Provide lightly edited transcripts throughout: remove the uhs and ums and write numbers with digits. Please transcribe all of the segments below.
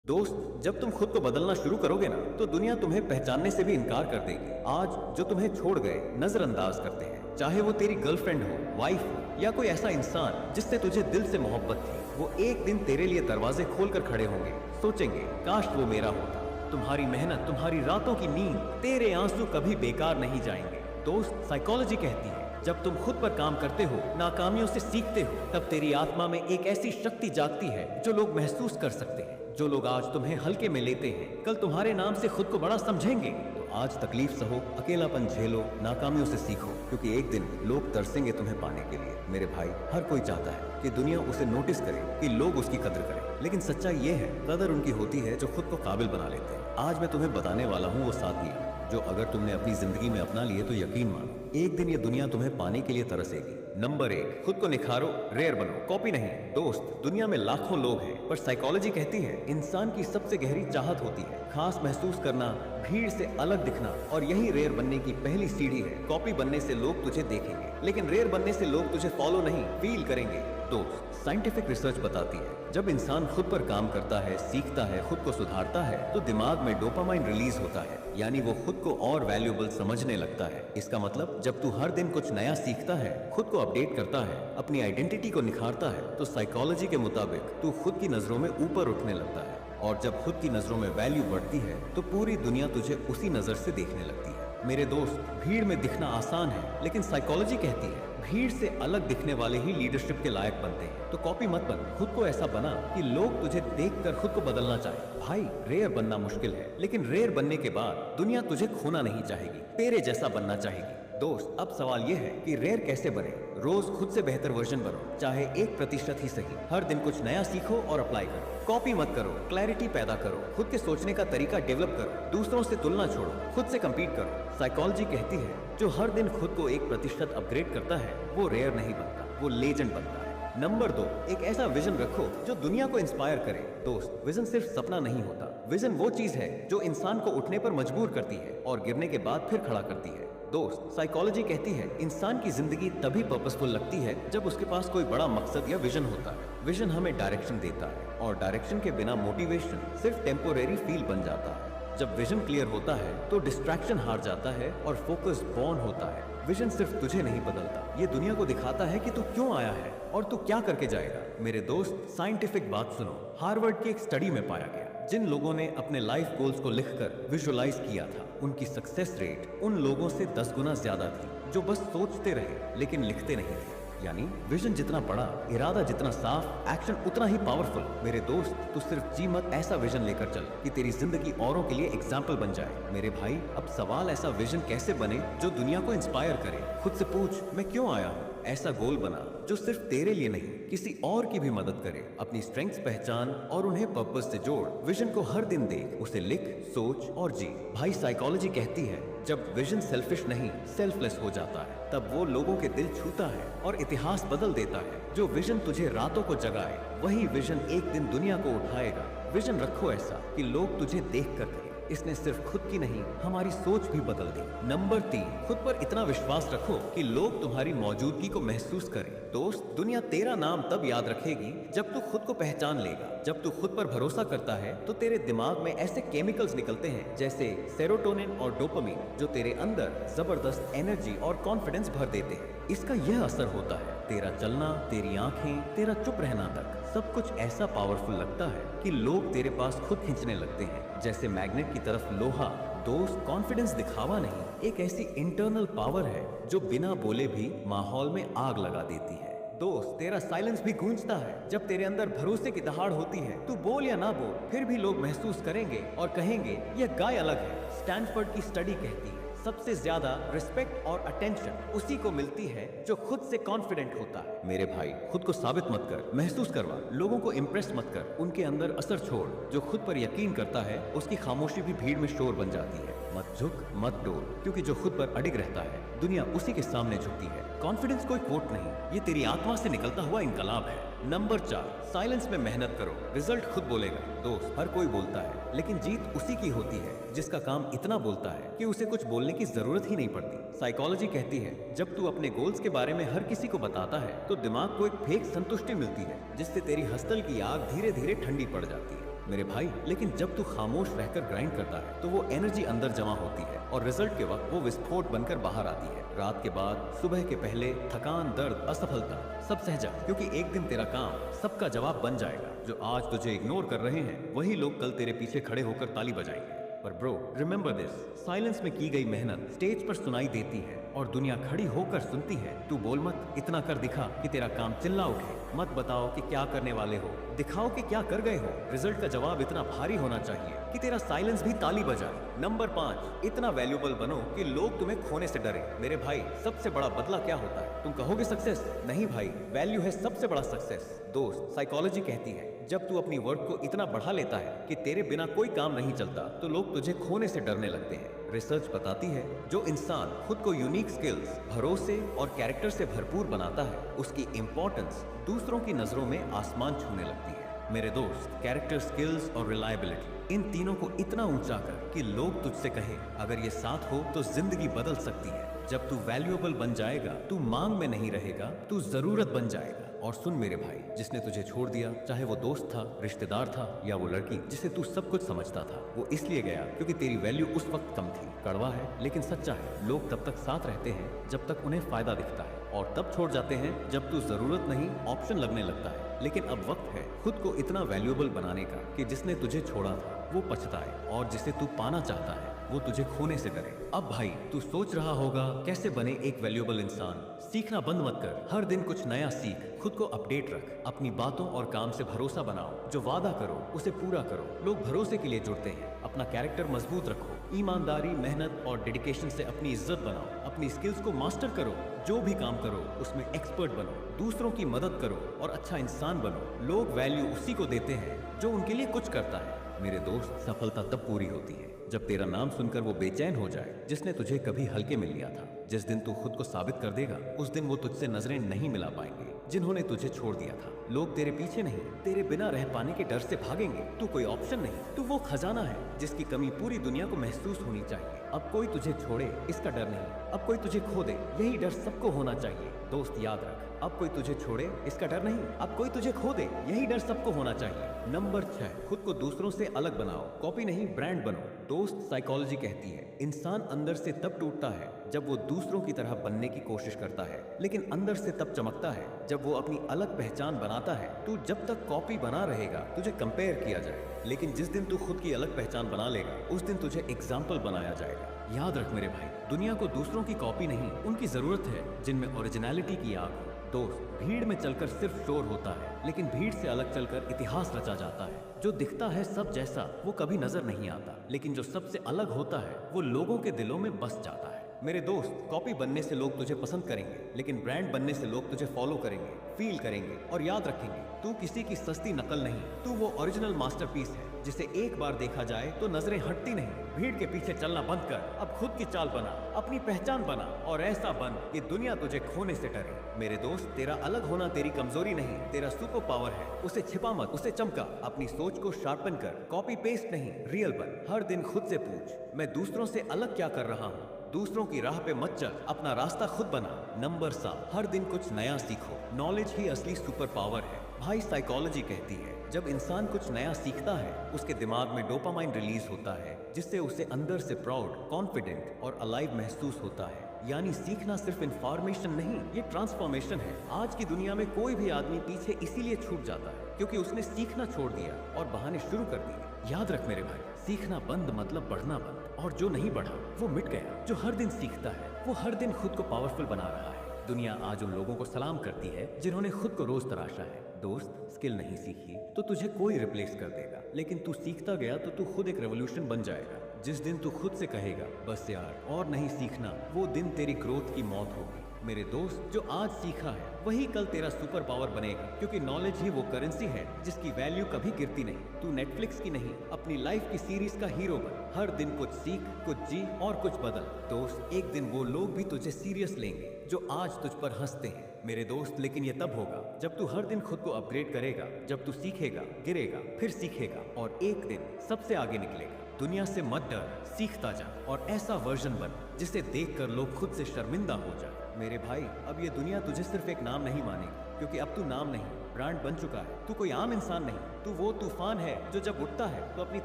दोस्त, जब तुम खुद को बदलना शुरू करोगे ना, तो दुनिया तुम्हें पहचानने से भी इनकार कर देगी। आज जो तुम्हें छोड़ गए, नजरअंदाज करते हैं, चाहे वो तेरी गर्लफ्रेंड हो, वाइफ हो या कोई ऐसा इंसान जिससे तुझे दिल से मोहब्बत थी, वो एक दिन तेरे लिए दरवाजे खोलकर खड़े होंगे। सोचेंगे, काश वो मेरा होता। तुम्हारी मेहनत, तुम्हारी रातों की नींद, तेरे आंसू कभी बेकार नहीं जाएंगे। दोस्त, साइकोलॉजी कहती है, जब तुम खुद पर काम करते हो, नाकामियों से सीखते हो, तब तेरी आत्मा में एक ऐसी शक्ति जागती है जो लोग महसूस कर सकते हैं। जो लोग आज तुम्हें हल्के में लेते हैं, कल तुम्हारे नाम से खुद को बड़ा समझेंगे। तो आज तकलीफ सहो, अकेलापन झेलो, नाकामियों से सीखो, क्योंकि एक दिन लोग तरसेंगे तुम्हें पाने के लिए। मेरे भाई, हर कोई चाहता है कि दुनिया उसे नोटिस करे, कि लोग उसकी कदर करें, लेकिन सच्चाई ये है, कदर उनकी होती है जो खुद को काबिल बना लेते हैं। आज मैं तुम्हें बताने वाला हूँ वो 7 नियम, जो अगर तुमने अपनी जिंदगी में अपना लिए तो यकीन मानो, एक दिन ये दुनिया तुम्हें पाने के लिए तरसेगी। नंबर 1, खुद को निखारो, रेयर बनो, कॉपी नहीं। दोस्त, दुनिया में लाखों लोग हैं, पर साइकोलॉजी कहती है इंसान की सबसे गहरी चाहत होती है खास महसूस करना, भीड़ से अलग दिखना, और यही रेयर बनने की पहली सीढ़ी है। कॉपी बनने से लोग तुझे देखेंगे, लेकिन रेयर बनने से लोग तुझे फॉलो नहीं, फील करेंगे। दोस्त, साइंटिफिक रिसर्च बताती है, जब इंसान खुद पर काम करता है, सीखता है, खुद को सुधारता है, तो दिमाग में डोपामाइन रिलीज होता है, यानी वो खुद को और वैल्यूएबल समझने लगता है। इसका मतलब, जब तू हर दिन कुछ नया सीखता है, खुद को अपडेट करता है, अपनी आइडेंटिटी को निखारता है, तो साइकोलॉजी के मुताबिक तू खुद की नजरों में ऊपर उठने लगता है। और जब खुद की नजरों में वैल्यू बढ़ती है, तो पूरी दुनिया तुझे उसी नजर से देखने लगती है। मेरे दोस्त, भीड़ में दिखना आसान है, लेकिन साइकोलॉजी कहती है भीड़ से अलग दिखने वाले ही लीडरशिप के लायक बनते हैं। तो कॉपी मत बन, खुद को ऐसा बना कि लोग तुझे देखकर खुद को बदलना चाहे। भाई, रेयर बनना मुश्किल है, लेकिन रेयर बनने के बाद दुनिया तुझे खोना नहीं चाहेगी, तेरे जैसा बनना चाहेगी। दोस्त, अब सवाल यह है कि रेयर कैसे बने। रोज खुद से बेहतर वर्जन बनो, चाहे 1% ही सही। हर दिन कुछ नया सीखो और अप्लाई करो। कॉपी मत करो, क्लैरिटी पैदा करो, खुद के सोचने का तरीका डेवलप करो, दूसरों से तुलना छोड़ो, खुद से कम्पीट करो। साइकोलॉजी कहती है, जो हर दिन खुद को 1% अपग्रेड करता है, वो रेयर नहीं बनता, वो लेजेंड बनता है। नंबर 2, एक ऐसा विजन रखो जो दुनिया को इंस्पायर करे। दोस्त, विजन सिर्फ सपना नहीं होता, विजन वो चीज है जो इंसान को उठने पर मजबूर करती है और गिरने के बाद फिर खड़ा करती है। दोस्त, साइकोलॉजी कहती है इंसान की जिंदगी तभी पर्पसफुल लगती है जब उसके पास कोई बड़ा मकसद या विजन होता है। विजन हमें डायरेक्शन देता है, और डायरेक्शन के बिना मोटिवेशन सिर्फ टेम्पोरेरी फील बन जाता है। जब विजन क्लियर होता है तो डिस्ट्रैक्शन हार जाता है और फोकस बॉर्न होता है। विजन सिर्फ तुझे नहीं बदलता, ये दुनिया को दिखाता है कि तू क्यों आया है और तू क्या करके जाएगा। मेरे दोस्त, साइंटिफिक बात सुनो। हार्वर्ड की एक स्टडी में पाया गया, जिन लोगों ने अपने लाइफ गोल्स को लिखकर विजुअलाइज किया था, उनकी सक्सेस रेट उन लोगों से 10 गुना ज्यादा थी जो बस सोचते रहे लेकिन लिखते नहीं थे। यानी विजन जितना बड़ा, इरादा जितना साफ, एक्शन उतना ही पावरफुल। मेरे दोस्त, तू सिर्फ जी मत, ऐसा विजन लेकर चल कि तेरी जिंदगी औरों के लिए एग्जाम्पल बन जाए। मेरे भाई, अब सवाल, ऐसा विजन कैसे बने जो दुनिया को इंस्पायर करे। खुद से पूछ, मैं क्यों आया हूँ। ऐसा गोल बना जो सिर्फ तेरे लिए नहीं, किसी और की भी मदद करे। अपनी स्ट्रेंग्थ्स पहचान और उन्हें पर्पस से जोड़। विजन को हर दिन देख, उसे लिख, सोच और जी। भाई, साइकोलॉजी कहती है, जब विजन सेल्फिश नहीं, सेल्फलेस हो जाता है, तब वो लोगों के दिल छूता है और इतिहास बदल देता है। जो विजन तुझे रातों को जगाए, वही विजन एक दिन दुनिया को उठाएगा। विजन रखो ऐसा कि लोग तुझे देख कर कहें, इसने सिर्फ खुद की नहीं, हमारी सोच भी बदल दी। नंबर 3, खुद पर इतना विश्वास रखो कि लोग तुम्हारी मौजूदगी को महसूस करें। दोस्त, दुनिया तेरा नाम तब याद रखेगी जब तू खुद को पहचान लेगा। जब तू खुद पर भरोसा करता है, तो तेरे दिमाग में ऐसे केमिकल्स निकलते हैं जैसे सेरोटोनिन और डोपामिन, जो तेरे अंदर जबरदस्त एनर्जी और कॉन्फिडेंस भर देते हैं। इसका यह असर होता है, तेरा चलना, तेरी आंखें, तेरा चुप रहना तक सब कुछ ऐसा पावरफुल लगता है कि लोग तेरे पास खुद खींचने लगते हैं, जैसे मैग्नेट की तरफ लोहा। दोस्त, कॉन्फिडेंस दिखावा नहीं, एक ऐसी इंटरनल पावर है जो बिना बोले भी माहौल में आग लगा देती है। दोस्त, तेरा साइलेंस भी गूंजता है जब तेरे अंदर भरोसे की दहाड़ होती है। तू बोल या ना बोल, फिर भी लोग महसूस करेंगे और कहेंगे, यह गाय अलग है। स्टैनफोर्ड की स्टडी कहती है, सबसे ज्यादा रिस्पेक्ट और अटेंशन उसी को मिलती है जो खुद से कॉन्फिडेंट होता है। मेरे भाई, खुद को साबित मत कर, महसूस करवा। लोगों को इम्प्रेस मत कर, उनके अंदर असर छोड़। जो खुद पर यकीन करता है, उसकी खामोशी भी भीड़ में शोर बन जाती है। मत झुक, मत डोल, क्योंकि जो खुद पर अडिग रहता है, दुनिया उसी के सामने झुकती है। कॉन्फिडेंस कोई कोट नहीं, ये तेरी आत्मा से निकलता हुआ इनकलाब है। नंबर 4, साइलेंस में मेहनत करो, रिजल्ट खुद बोलेगा। दोस्त, हर कोई बोलता है, लेकिन जीत उसी की होती है जिसका काम इतना बोलता है कि उसे कुछ बोलने की जरूरत ही नहीं पड़ती। साइकोलॉजी कहती है, जब तू अपने गोल्स के बारे में हर किसी को बताता है, तो दिमाग को एक फेक संतुष्टि मिलती है, जिससे तेरी हस्तल की आग धीरे धीरे ठंडी पड़ जाती है। मेरे भाई, लेकिन जब तू खामोश रहकर ग्राइंड करता है तो वो एनर्जी अंदर जमा होती है और रिजल्ट के वक्त वो विस्फोट बनकर बाहर आती है। रात के बाद, सुबह के पहले, थकान, दर्द, असफलता सब सहजा, क्योंकि एक दिन तेरा काम सबका जवाब बन जाएगा। जो आज तुझे इग्नोर कर रहे हैं वही लोग कल तेरे पीछे खड़े होकर ताली बजाएंगे। पर ब्रो, रिमेंबर दिस, साइलेंस में की गई मेहनत स्टेज पर सुनाई देती है और दुनिया खड़ी होकर सुनती है। तू बोल मत, इतना कर दिखा कि तेरा काम चिल्ला उठे। मत बताओ कि क्या करने वाले हो, दिखाओ कि क्या कर गए हो। रिजल्ट का जवाब इतना भारी होना चाहिए कि तेरा साइलेंस भी ताली बजाए। नंबर 5, इतना वैल्यूएबल बनो कि लोग तुम्हें खोने से डरे। मेरे भाई, सबसे बड़ा बदला क्या होता है? तुम कहोगे सक्सेस। नहीं भाई, वैल्यू है सबसे बड़ा सक्सेस। दोस्त, साइकोलॉजी कहती है जब तू अपनी वर्क को इतना बढ़ा लेता है कि तेरे बिना कोई काम नहीं चलता तो लोग तुझे खोने से डरने लगते हैं। रिसर्च बताती है जो इंसान खुद को यूनिक स्किल्स, भरोसे और कैरेक्टर से भरपूर बनाता है उसकी इंपॉर्टेंस दूसरों की नजरों में आसमान छूने लगती है। मेरे दोस्त, कैरेक्टर, स्किल्स और रिलायबिलिटी, इन तीनों को इतना ऊंचा कर कि लोग तुझसे कहे अगर ये साथ हो तो जिंदगी बदल सकती है। जब तू वैल्यूएबल बन जाएगा, तू मांग में नहीं रहेगा, तू जरूरत बन जाएगा। और सुन मेरे भाई, जिसने तुझे छोड़ दिया, चाहे वो दोस्त था, रिश्तेदार था या वो लड़की जिसे तू सब कुछ समझता था, वो इसलिए गया क्योंकि तेरी वैल्यू उस वक्त कम थी। कड़वा है लेकिन सच्चा है। लोग तब तक साथ रहते हैं जब तक उन्हें फायदा दिखता है और तब छोड़ जाते हैं जब तू जरूरत नहीं, ऑप्शन लगने लगता है। लेकिन अब वक्त है खुद को इतना वैल्यूएबल बनाने का कि जिसने तुझे छोड़ा था वो पछताए और जिसे तू पाना चाहता है वो तुझे खोने से डरे। अब भाई, तू सोच रहा होगा कैसे बने एक वैल्यूएबल इंसान। सीखना बंद मत कर, हर दिन कुछ नया सीख, खुद को अपडेट रख, अपनी बातों और काम से भरोसा बनाओ। जो वादा करो उसे पूरा करो। लोग भरोसे के लिए जुड़ते हैं। अपना कैरेक्टर मजबूत रखो, ईमानदारी, मेहनत और डेडिकेशन से अपनी इज्जत बनाओ। अपनी स्किल्स को मास्टर करो, जो भी काम करो उसमें एक्सपर्ट बनो, दूसरों की मदद करो और अच्छा इंसान बनो। लोग वैल्यू उसी को देते हैं जो उनके लिए कुछ करता है। मेरे दोस्त, सफलता तब पूरी होती है जब तेरा नाम सुनकर वो बेचैन हो जाए जिसने तुझे कभी हल्के में लिया था। जिस दिन तू खुद को साबित कर देगा उस दिन वो तुझसे नजरें नहीं मिला पाएंगे जिन्होंने तुझे छोड़ दिया था। लोग तेरे पीछे नहीं, तेरे बिना रह पाने के डर से भागेंगे। तू कोई ऑप्शन नहीं, तू वो खजाना है जिसकी कमी पूरी दुनिया को महसूस होनी चाहिए। अब कोई तुझे छोड़े इसका डर नहीं, अब कोई तुझे खो दे यही डर सबको होना चाहिए। दोस्त याद रख, अब कोई तुझे छोड़े इसका डर नहीं, अब कोई तुझे खो दे यही डर सबको होना चाहिए। नंबर 6, खुद को दूसरों से अलग बनाओ, कॉपी नहीं ब्रांड बनो। दोस्त, साइकोलॉजी कहती है इंसान अंदर से तब टूटता है जब वो दूसरों की तरह बनने की कोशिश करता है, लेकिन अंदर से तब चमकता है जब वो अपनी अलग पहचान बनाता है। तू जब तक कॉपी बना रहेगा तुझे कंपेयर किया जाए, लेकिन जिस दिन तू खुद की अलग पहचान बना लेगा उस दिन तुझे एग्जाम्पल बनाया जाएगा। याद रख मेरे भाई, दुनिया को दूसरों की कॉपी नहीं, उनकी जरूरत है जिनमें ओरिजिनलिटी की आग हो। दोस्त, भीड़ में चलकर सिर्फ शोर होता है, लेकिन भीड़ से अलग चलकर इतिहास रचा जाता है। जो दिखता है सब जैसा वो कभी नजर नहीं आता, लेकिन जो सबसे अलग होता है वो लोगों के दिलों में बस जाता है। मेरे दोस्त, कॉपी बनने से लोग तुझे पसंद करेंगे, लेकिन ब्रांड बनने से लोग तुझे फॉलो करेंगे, फील करेंगे और याद रखेंगे। तू किसी की सस्ती नकल नहीं, तू वो ओरिजिनल मास्टरपीस है जिसे एक बार देखा जाए तो नजरें हटती नहीं। भीड़ के पीछे चलना बंद कर, अब खुद की चाल बना, अपनी पहचान बना और ऐसा बन कि दुनिया तुझे खोने से डरे। मेरे दोस्त, तेरा अलग होना तेरी कमजोरी नहीं, तेरा सुपर पावर है। उसे छिपा मत, उसे चमका। अपनी सोच को शार्पन कर, कॉपी पेस्ट नहीं, रियल बन। हर दिन खुद से पूछ, मैं दूसरों से अलग क्या कर रहा हूँ? दूसरों की राह पे मत चल, अपना रास्ता खुद बना। नंबर 7, हर दिन कुछ नया सीखो। नॉलेज ही असली सुपर पावर है भाई। साइकोलॉजी कहती है जब इंसान कुछ नया सीखता है उसके दिमाग में डोपामाइन रिलीज होता है जिससे उसे अंदर से प्राउड, कॉन्फिडेंट और अलाइव महसूस होता है। यानी सीखना सिर्फ इंफॉर्मेशन नहीं, ये ट्रांसफॉर्मेशन है। आज की दुनिया में कोई भी आदमी पीछे इसीलिए छूट जाता है क्योंकि उसने सीखना छोड़ दिया और बहाने शुरू कर दिए। याद रख मेरे भाई, सीखना बंद मतलब बढ़ना बंद, और जो नहीं बढ़ा वो मिट गया। जो हर दिन सीखता है वो हर दिन खुद को पावरफुल बना रहा है। दुनिया आज उन लोगों को सलाम करती है जिन्होंने खुद को रोज तराशा है। दोस्त, स्किल नहीं सीखी तो तुझे कोई रिप्लेस कर देगा, लेकिन तू सीखता गया तो तू खुद एक रेवोल्यूशन बन जाएगा। जिस दिन तू खुद से कहेगा बस यार और नहीं सीखना, वो दिन तेरी ग्रोथ की मौत होगी। मेरे दोस्त, जो आज सीखा है वही कल तेरा सुपर पावर बनेगा, क्योंकि नॉलेज ही वो करेंसी है जिसकी वैल्यू कभी गिरती नहीं। तू नेटफ्लिक्स की नहीं, अपनी लाइफ की सीरीज का हीरो बन। हर दिन कुछ सीख, कुछ जी और कुछ बदल। दोस्त, एक दिन वो लोग भी तुझे सीरियस लेंगे जो आज तुझ पर हंसते हैं। मेरे दोस्त, लेकिन ये तब होगा जब तू हर दिन खुद को अपग्रेड करेगा, जब तू सीखेगा, गिरेगा, फिर सीखेगा और एक दिन सबसे आगे निकलेगा। दुनिया से मत डर, सीखता जा और ऐसा वर्जन बन जिसे देखकर लोग खुद से शर्मिंदा हो जाए। मेरे भाई, अब ये दुनिया तुझे सिर्फ एक नाम नहीं मानेगी, क्योंकि अब तू नाम नहीं, ब्रांड बन चुका है। तू कोई आम इंसान नहीं, तू वो तूफान है जो जब उठता है तो अपनी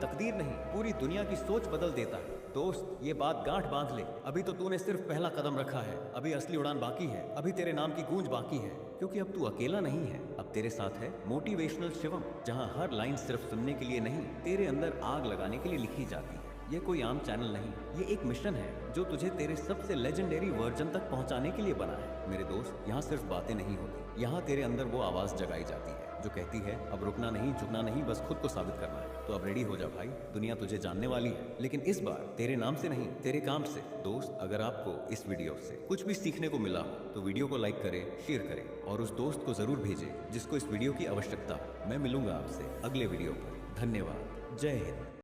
तकदीर नहीं पूरी दुनिया की सोच बदल देता है। दोस्त, ये बात गांठ बांध ले, अभी तो तूने सिर्फ पहला कदम रखा है, अभी असली उड़ान बाकी है, अभी तेरे नाम की गूंज बाकी है, क्योंकि अब तू अकेला नहीं है, अब तेरे साथ है मोटिवेशनल शिवम, जहां हर लाइन सिर्फ सुनने के लिए नहीं, तेरे अंदर आग लगाने के लिए लिखी जाती है। ये कोई आम चैनल नहीं, ये एक मिशन है जो तुझे तेरे सबसे लेजेंडरी वर्जन तक पहुंचाने के लिए बना है। मेरे दोस्त, यहाँ सिर्फ बातें नहीं होती, यहाँ तेरे अंदर वो आवाज जगाई जाती है जो कहती है अब रुकना नहीं, झुकना नहीं, बस खुद को साबित करना है। तो अब रेडी हो जा भाई, दुनिया तुझे जानने वाली है, लेकिन इस बार तेरे नाम से नहीं, तेरे काम से। दोस्त, अगर आपको इस वीडियो से कुछ भी सीखने को मिला हो तो वीडियो को लाइक करें, शेयर करें और उस दोस्त को जरूर भेजें जिसको इस वीडियो की आवश्यकता हो। मैं मिलूंगा आपसे अगले वीडियो पर। धन्यवाद। जय हिंद।